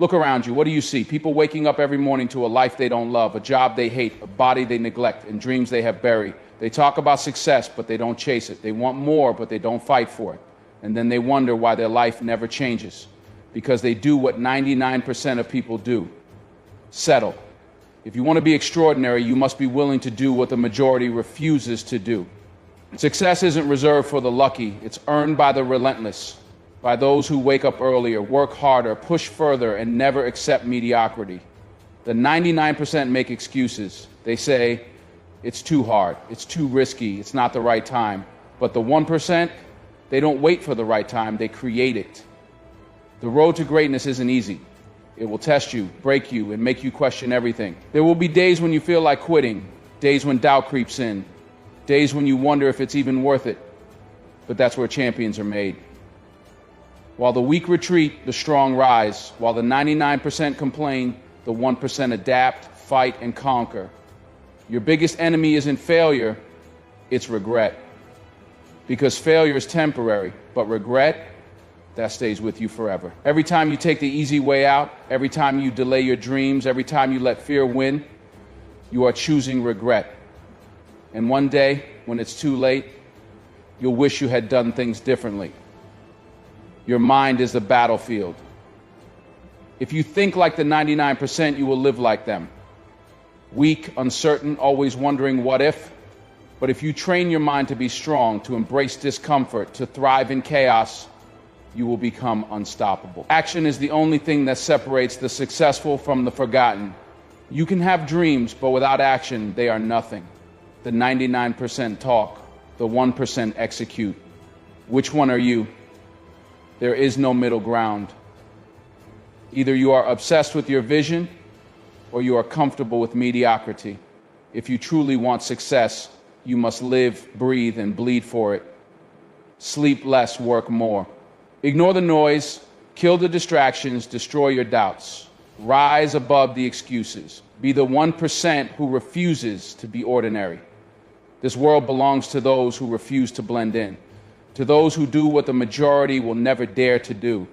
Look around you. What do you see? People waking up every morning to a life they don't love, a job they hate, a body they neglect, and dreams they have buried. They talk about success, but they don't chase it. They want more, but they don't fight for it. And then they wonder why their life never changes. Because they do what 99% of people do: settle. If you want to be extraordinary, you must be willing to do what the majority refuses to do. Success isn't reserved for the lucky. It's earned by the relentless, by those who wake up earlier, work harder, push further, and never accept mediocrity. The 99% make excuses. They say, it's too hard, it's too risky, it's not the right time. But the 1%, they don't wait for the right time, they create it. The road to greatness isn't easy. It will test you, break you, and make you question everything. There will be days when you feel like quitting, days when doubt creeps in, days when you wonder if it's even worth it. But that's where champions are made. While the weak retreat, the strong rise. While the 99% complain, the 1% adapt, fight, and conquer. Your biggest enemy isn't failure, it's regret. Because failure is temporary, but regret, that stays with you forever. Every time you take the easy way out, every time you delay your dreams, every time you let fear win, you are choosing regret. And one day, when it's too late, you'll wish you had done things differently. Your mind is the battlefield. If you think like the 99%, you will live like them. Weak, uncertain, always wondering what if. But if you train your mind to be strong, to embrace discomfort, to thrive in chaos, you will become unstoppable. Action is the only thing that separates the successful from the forgotten. You can have dreams, but without action, they are nothing. The 99% talk, the 1% execute. Which one are you? There is no middle ground. Either you are obsessed with your vision, or you are comfortable with mediocrity. If you truly want success, you must live, breathe, and bleed for it. Sleep less, work more. Ignore the noise, kill the distractions, destroy your doubts. Rise above the excuses. Be the 1% who refuses to be ordinary. This world belongs to those who refuse to blend in, to those who do what the majority will never dare to do.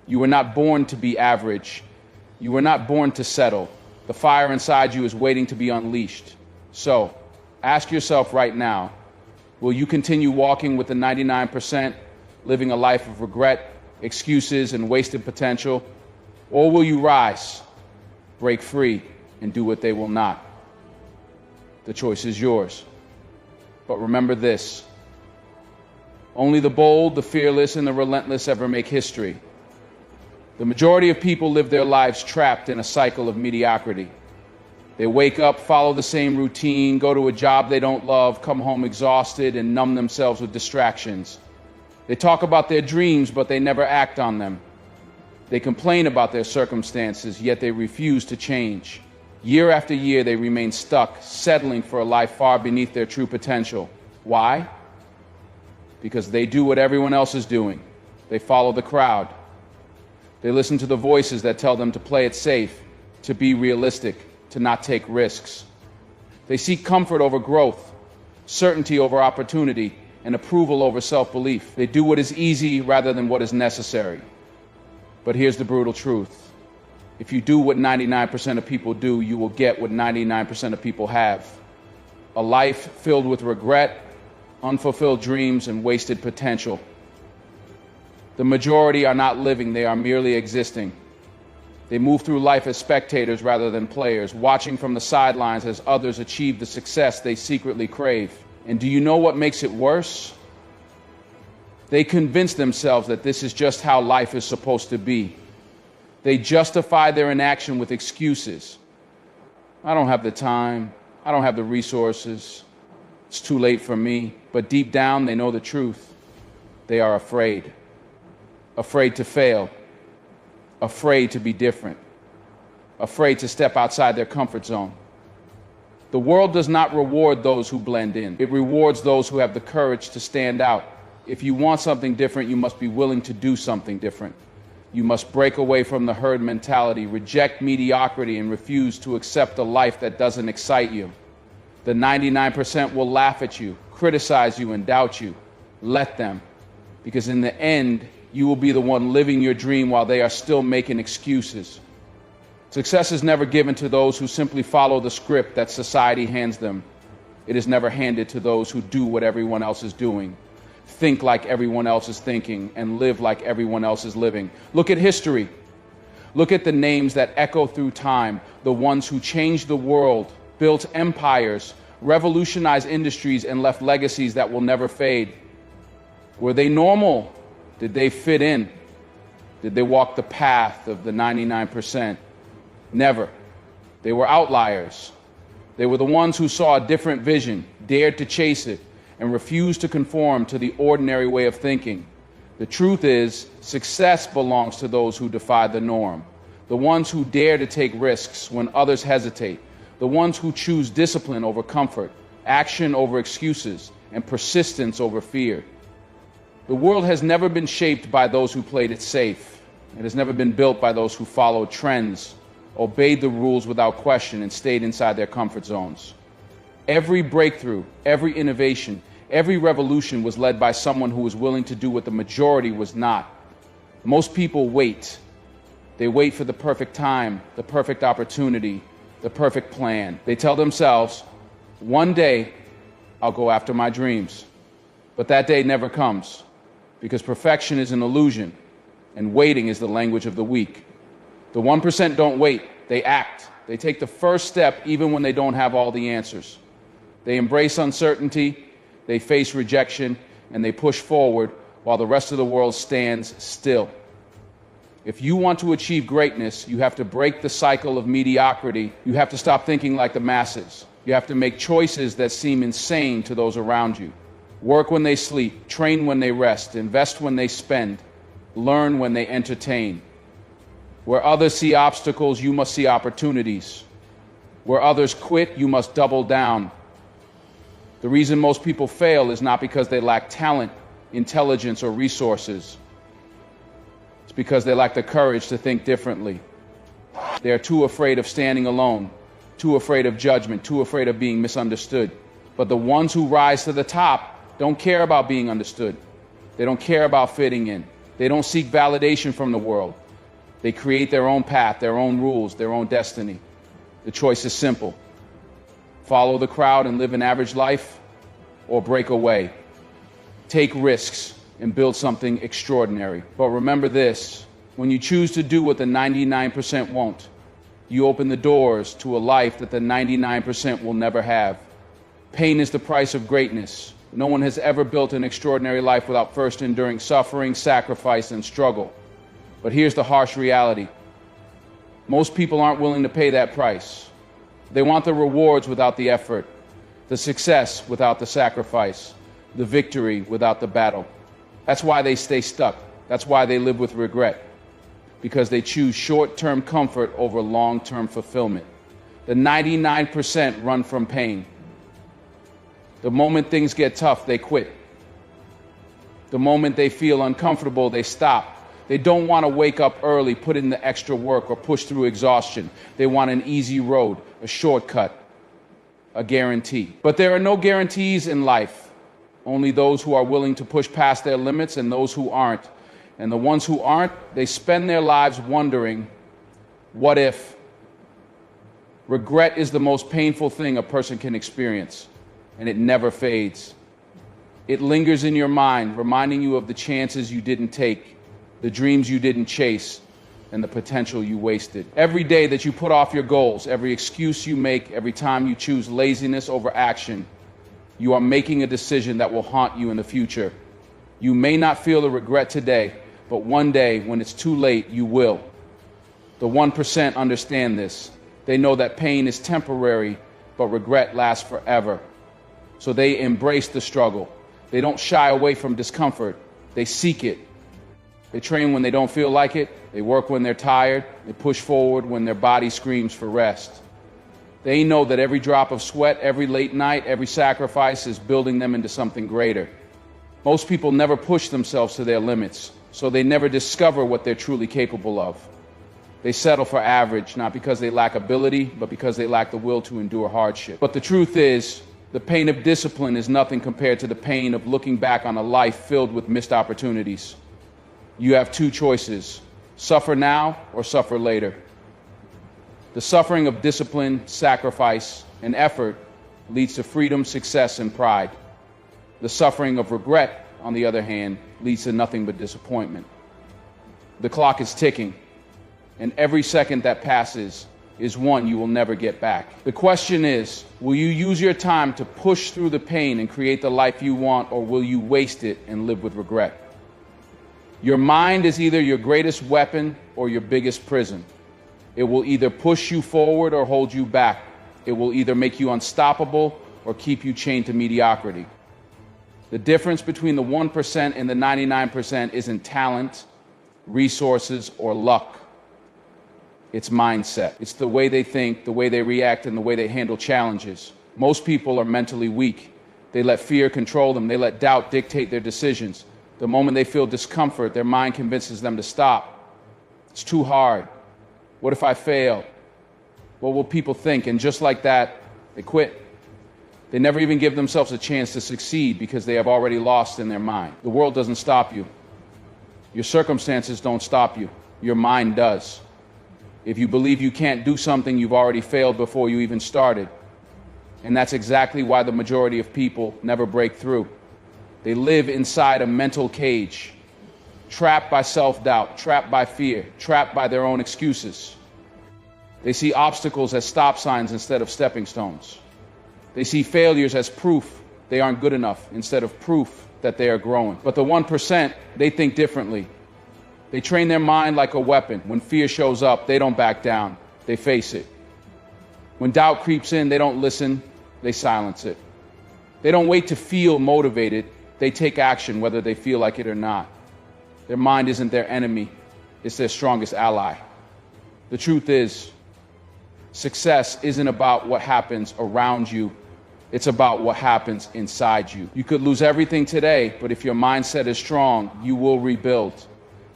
You were not born to be average. You were not born to settle. The fire inside you is waiting to be unleashed. So, ask yourself right now, will you continue walking with the 99%, living a life of regret, excuses, and wasted potential? Or will you rise, break free, and do what they will not? The choice is yours. But remember this: only the bold, the fearless, and the relentless ever make history. The majority of people live their lives trapped in a cycle of mediocrity. They wake up, follow the same routine, go to a job they don't love, come home exhausted, and numb themselves with distractions. They talk about their dreams, but they never act on them. They complain about their circumstances, yet they refuse to change. Year after year, they remain stuck, settling for a life far beneath their true potential. Why? Because they do what everyone else is doing. They follow the crowd. They listen to the voices that tell them to play it safe, to be realistic, to not take risks. They seek comfort over growth, certainty over opportunity, and approval over self-belief. They do what is easy rather than what is necessary. But here's the brutal truth. If you do what 99% of people do, you will get what 99% of people have. A life filled with regret, unfulfilled dreams, and wasted potential. The majority are not living, they are merely existing. They move through life as spectators rather than players, watching from the sidelines as others achieve the success they secretly crave. And do you know what makes it worse? They convince themselves that this is just how life is supposed to be. They justify their inaction with excuses. I don't have the time. I don't have the resources. It's too late for me. But deep down, they know the truth. They are afraid. Afraid to fail. Afraid to be different. Afraid to step outside their comfort zone. The world does not reward those who blend in. It rewards those who have the courage to stand out. If you want something different, you must be willing to do something different. You must break away from the herd mentality, reject mediocrity, and refuse to accept a life that doesn't excite you. The 99% will laugh at you, criticize you, and doubt you. Let them, because in the end, You will be the one living your dream while they are still making excuses. Success is never given to those who simply follow the script that society hands them. It is never handed to those who do what everyone else is doing, think like everyone else is thinking, and live like everyone else is living. Look at history. Look at the names that echo through time, the ones who changed the world, built empires, revolutionized industries, and left legacies that will never fade. Were they normal? Did they fit in? Did they walk the path of the 99%? Never. They were outliers. They were the ones who saw a different vision, dared to chase it, and refused to conform to the ordinary way of thinking. The truth is, success belongs to those who defy the norm, the ones who dare to take risks when others hesitate, the ones who choose discipline over comfort, action over excuses, and persistence over fear. The world has never been shaped by those who played it safe. It has never been built by those who followed trends, obeyed the rules without question, and stayed inside their comfort zones. Every breakthrough, every innovation, every revolution was led by someone who was willing to do what the majority was not. Most people wait. They wait for the perfect time, the perfect opportunity, the perfect plan. They tell themselves, one day I'll go after my dreams. But that day never comes, because perfection is an illusion, and waiting is the language of the weak. The 1% don't wait, they act. They take the first step even when they don't have all the answers. They embrace uncertainty, they face rejection, and they push forward while the rest of the world stands still. If you want to achieve greatness, you have to break the cycle of mediocrity. You have to stop thinking like the masses. You have to make choices that seem insane to those around you. Work when they sleep, train when they rest, invest when they spend, learn when they entertain. Where others see obstacles, you must see opportunities. Where others quit, you must double down. The reason most people fail is not because they lack talent, intelligence, or resources. It's because they lack the courage to think differently. They are too afraid of standing alone, too afraid of judgment, too afraid of being misunderstood. But the ones who rise to the top don't care about being understood. They don't care about fitting in. They don't seek validation from the world. They create their own path, their own rules, their own destiny. The choice is simple. Follow the crowd and live an average life, or break away. Take risks and build something extraordinary. But remember this, when you choose to do what the 99% won't, you open the doors to a life that the 99% will never have. Pain is the price of greatness. No one has ever built an extraordinary life without first enduring suffering, sacrifice, and struggle. But here's the harsh reality. Most people aren't willing to pay that price. They want the rewards without the effort, the success without the sacrifice, the victory without the battle. That's why they stay stuck. That's why they live with regret, because they choose short-term comfort over long-term fulfillment. The 99% run from pain. The moment things get tough, they quit. The moment they feel uncomfortable, they stop. They don't want to wake up early, put in the extra work, or push through exhaustion. They want an easy road, a shortcut, a guarantee. But there are no guarantees in life. Only those who are willing to push past their limits and those who aren't. And the ones who aren't, they spend their lives wondering, what if? Regret is the most painful thing a person can experience, and it never fades. It lingers in your mind, reminding you of the chances you didn't take, the dreams you didn't chase, and the potential you wasted. Every day that you put off your goals, every excuse you make, every time you choose laziness over action, you are making a decision that will haunt you in the future. You may not feel the regret today, but one day, when it's too late, you will. The 1% understand this. They know that pain is temporary, but regret lasts forever. So they embrace the struggle. They don't shy away from discomfort. They seek it. They train when they don't feel like it. They work when they're tired. They push forward when their body screams for rest. They know that every drop of sweat, every late night, every sacrifice is building them into something greater. Most people never push themselves to their limits, so they never discover what they're truly capable of. They settle for average, not because they lack ability, but because they lack the will to endure hardship. But the truth is, the pain of discipline is nothing compared to the pain of looking back on a life filled with missed opportunities. You have two choices: suffer now or suffer later. The suffering of discipline, sacrifice, and effort leads to freedom, success, and pride. The suffering of regret, on the other hand, leads to nothing but disappointment. The clock is ticking, and every second that passes is one you will never get back. The question is, will you use your time to push through the pain and create the life you want, or will you waste it and live with regret? Your mind is either your greatest weapon or your biggest prison. It will either push you forward or hold you back. It will either make you unstoppable or keep you chained to mediocrity. The difference between the 1% and the 99% isn't talent, resources, or luck. It's mindset. It's the way they think, the way they react, and the way they handle challenges. Most people are mentally weak. They let fear control them. They let doubt dictate their decisions. The moment they feel discomfort, their mind convinces them to stop. It's too hard. What if I fail? What will people think? And just like that, they quit. They never even give themselves a chance to succeed because they have already lost in their mind. The world doesn't stop you. Your circumstances don't stop you. Your mind does. If you believe you can't do something, you've already failed before you even started. And that's exactly why the majority of people never break through. They live inside a mental cage, trapped by self-doubt, trapped by fear, trapped by their own excuses. They see obstacles as stop signs instead of stepping stones. They see failures as proof they aren't good enough instead of proof that they are growing. But the 1%, they think differently. They train their mind like a weapon. When fear shows up, they don't back down. They face it. When doubt creeps in, they don't listen. They silence it. They don't wait to feel motivated. They take action whether they feel like it or not. Their mind isn't their enemy. It's their strongest ally. The truth is, success isn't about what happens around you. It's about what happens inside you. You could lose everything today, but if your mindset is strong, you will rebuild.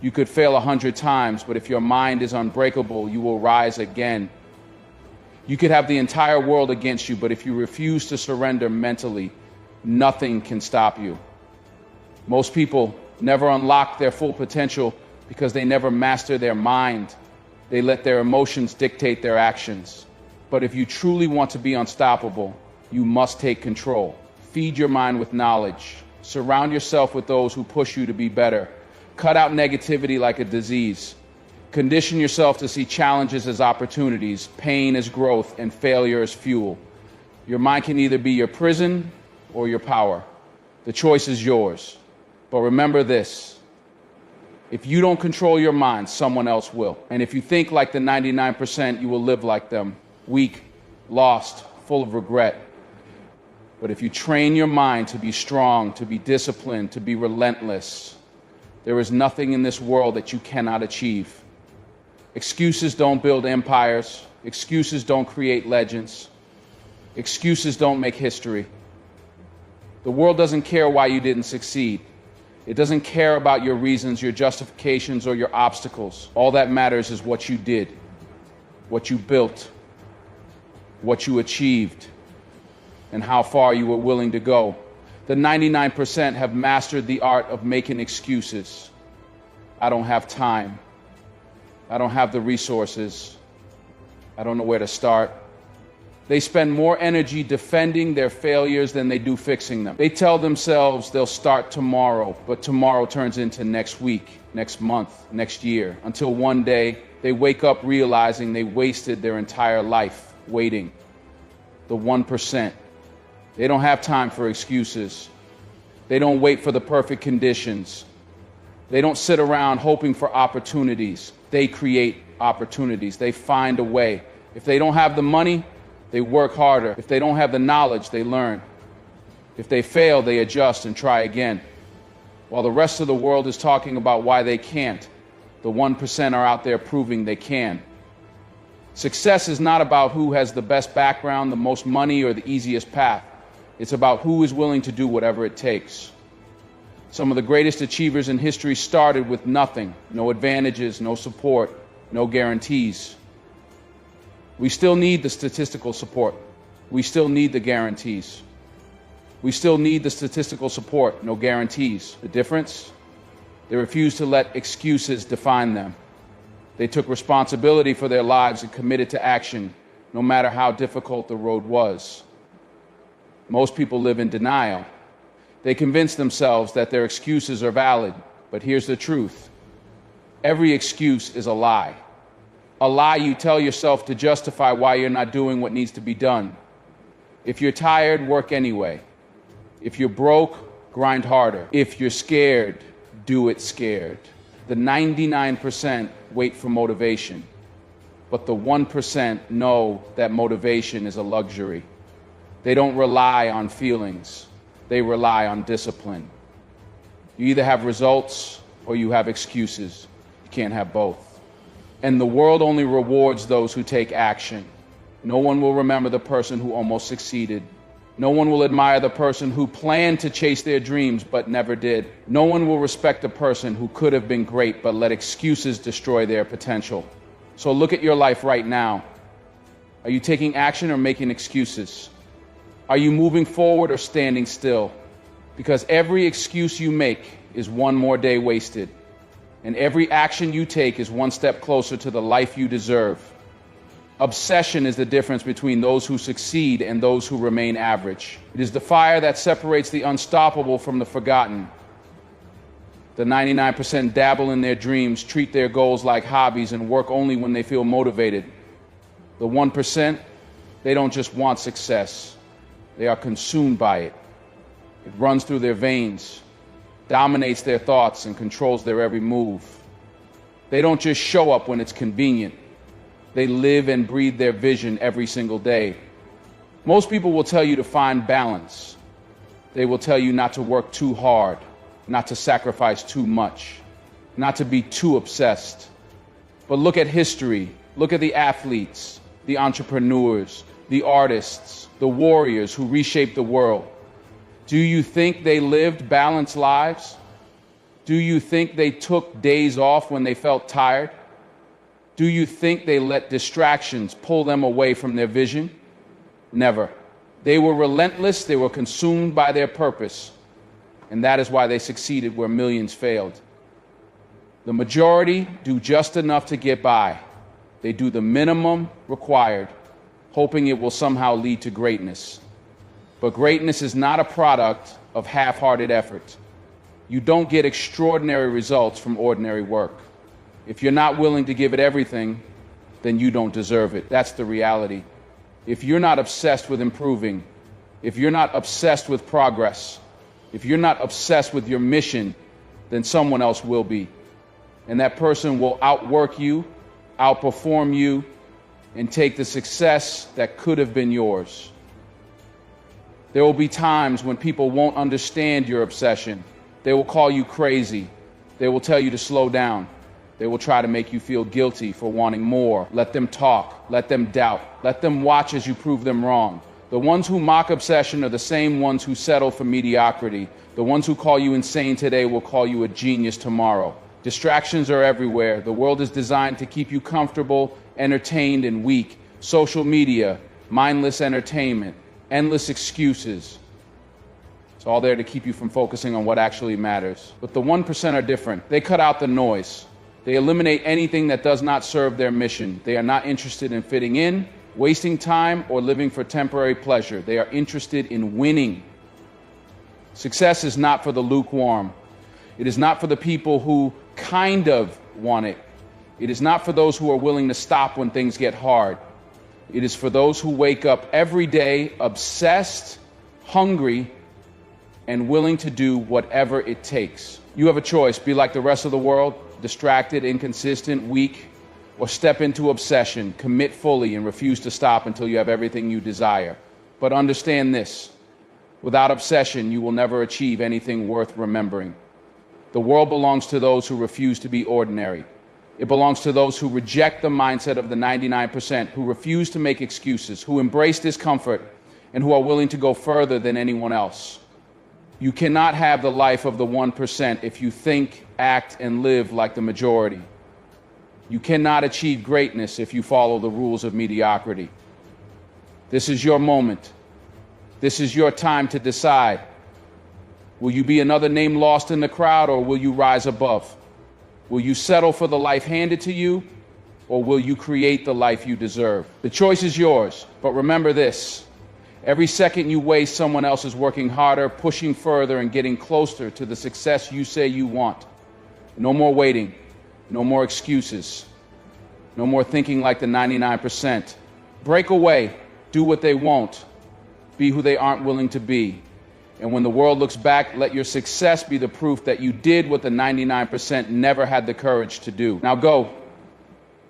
You could fail 100 times, but if your mind is unbreakable, you will rise again. You could have the entire world against you, but if you refuse to surrender mentally, nothing can stop you. Most people never unlock their full potential because they never master their mind. They let their emotions dictate their actions. But if you truly want to be unstoppable, you must take control. Feed your mind with knowledge. Surround yourself with those who push you to be better. Cut out negativity like a disease. Condition yourself to see challenges as opportunities, pain as growth, and failure as fuel. Your mind can either be your prison or your power. The choice is yours. But remember this: if you don't control your mind, someone else will. And if you think like the 99%, you will live like them, weak, lost, full of regret. But if you train your mind to be strong, to be disciplined, to be relentless, there is nothing in this world that you cannot achieve. Excuses don't build empires. Excuses don't create legends. Excuses don't make history. The world doesn't care why you didn't succeed. It doesn't care about your reasons, your justifications, or your obstacles. All that matters is what you did, what you built, what you achieved, and how far you were willing to go. The 99% have mastered the art of making excuses. I don't have time. I don't have the resources. I don't know where to start. They spend more energy defending their failures than they do fixing them. They tell themselves they'll start tomorrow, but tomorrow turns into next week, next month, next year, until one day they wake up realizing they wasted their entire life waiting. The 1%. They don't have time for excuses. They don't wait for the perfect conditions. They don't sit around hoping for opportunities. They create opportunities. They find a way. If they don't have the money, they work harder. If they don't have the knowledge, they learn. If they fail, they adjust and try again. While the rest of the world is talking about why they can't, the 1% are out there proving they can. Success is not about who has the best background, the most money, or the easiest path. It's about who is willing to do whatever it takes. Some of the greatest achievers in history started with nothing, no advantages, no support, no guarantees. We still need the statistical support. We still need the guarantees. We still need the statistical support, no guarantees. The difference? They refused to let excuses define them. They took responsibility for their lives and committed to action, no matter how difficult the road was. Most people live in denial. They convince themselves that their excuses are valid, but here's the truth. Every excuse is a lie. A lie you tell yourself to justify why you're not doing what needs to be done. If you're tired, work anyway. If you're broke, grind harder. If you're scared, do it scared. The 99% wait for motivation, but the 1% know that motivation is a luxury. They don't rely on feelings. They rely on discipline. You either have results or you have excuses. You can't have both. And the world only rewards those who take action. No one will remember the person who almost succeeded. No one will admire the person who planned to chase their dreams but never did. No one will respect the person who could have been great but let excuses destroy their potential. So look at your life right now. Are you taking action or making excuses? Are you moving forward or standing still? Because every excuse you make is one more day wasted. And every action you take is one step closer to the life you deserve. Obsession is the difference between those who succeed and those who remain average. It is the fire that separates the unstoppable from the forgotten. The 99% dabble in their dreams, treat their goals like hobbies, and work only when they feel motivated. The 1%, they don't just want success. They are consumed by it. It runs through their veins, dominates their thoughts, and controls their every move. They don't just show up when it's convenient. They live and breathe their vision every single day. Most people will tell you to find balance. They will tell you not to work too hard, not to sacrifice too much, not to be too obsessed. But look at history. Look at the athletes, the entrepreneurs, the artists, the warriors who reshaped the world. Do you think they lived balanced lives? Do you think they took days off when they felt tired? Do you think they let distractions pull them away from their vision? Never. They were relentless, they were consumed by their purpose, and that is why they succeeded where millions failed. The majority do just enough to get by. They do the minimum required, hoping it will somehow lead to greatness. But greatness is not a product of half-hearted effort. You don't get extraordinary results from ordinary work. If you're not willing to give it everything, then you don't deserve it. That's the reality. If you're not obsessed with improving, if you're not obsessed with progress, if you're not obsessed with your mission, then someone else will be. And that person will outwork you, outperform you, and take the success that could have been yours. There will be times when people won't understand your obsession. They will call you crazy. They will tell you to slow down. They will try to make you feel guilty for wanting more. Let them talk. Let them doubt. Let them watch as you prove them wrong. The ones who mock obsession are the same ones who settle for mediocrity. The ones who call you insane today will call you a genius tomorrow. Distractions are everywhere. The world is designed to keep you comfortable, entertained, and weak. Social media, mindless entertainment, endless excuses. It's all there to keep you from focusing on what actually matters. But the 1% are different. They cut out the noise. They eliminate anything that does not serve their mission. They are not interested in fitting in, wasting time, or living for temporary pleasure. They are interested in winning. Success is not for the lukewarm. It is not for the people who kind of want it. It is not for those who are willing to stop when things get hard. It is for those who wake up every day obsessed, hungry, and willing to do whatever it takes. You have a choice. Be like the rest of the world, distracted, inconsistent, weak, or step into obsession, commit fully, and refuse to stop until you have everything you desire. But understand this, without obsession, you will never achieve anything worth remembering. The world belongs to those who refuse to be ordinary. It belongs to those who reject the mindset of the 99%, who refuse to make excuses, who embrace discomfort, and who are willing to go further than anyone else. You cannot have the life of the 1% if you think, act, and live like the majority. You cannot achieve greatness if you follow the rules of mediocrity. This is your moment. This is your time to decide. Will you be another name lost in the crowd, or will you rise above? Will you settle for the life handed to you, or will you create the life you deserve? The choice is yours, but remember this. Every second you waste, someone else is working harder, pushing further, and getting closer to the success you say you want. No more waiting. No more excuses. No more thinking like the 99%. Break away. Do what they won't. Be who they aren't willing to be. And when the world looks back, let your success be the proof that you did what the 99% never had the courage to do. Now go.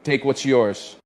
Take what's yours.